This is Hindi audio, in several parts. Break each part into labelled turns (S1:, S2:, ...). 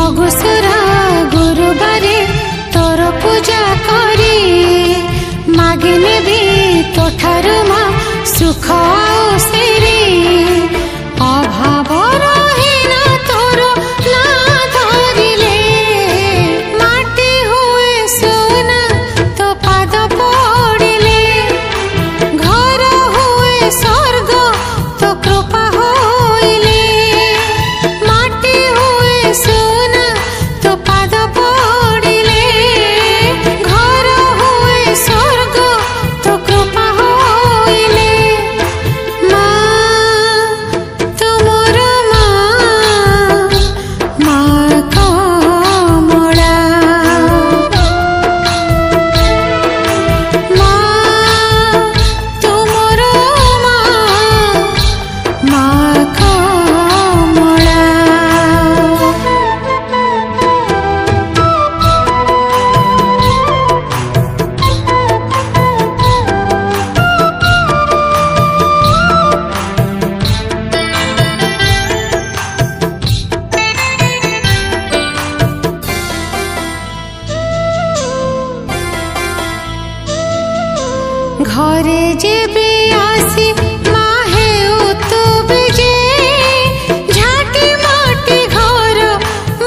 S1: मगुसुरा गुरुबारे तोर पूजा करी मागिने भी तोठारु मा सुख सेरी अभाव रहे ना तोर ना धरिले माटी हुए सोना तो पाद पड़िले घर हुए स्वर्ग तो कृपा होइले माटी हुए सोना तो पाद पड़िले घर हुए स्वर्ग तो कृपा होइले माँ तुमर माँ कमला माँ तुमर माँ कमला। घरे जेबे आसी माहे तू बिजे झाटी माटी घर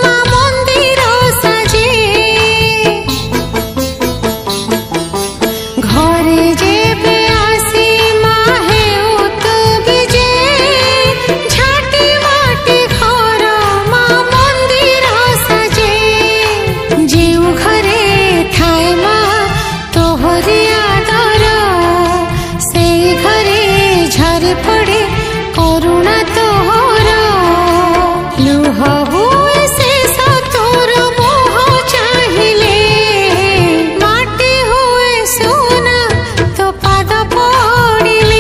S1: माँ मंदिर साजे घरे जेबे आसी माहे तू बिजे झाटी माटी घर माँ मंदिर साजे जेउ घरे थाए माँ तोहरी आदर से घरे झरी पड़े करुणा तोहर लुह हुए शेष तोर मोह चाहिले माटी हुए सोना तो पाद पड़िले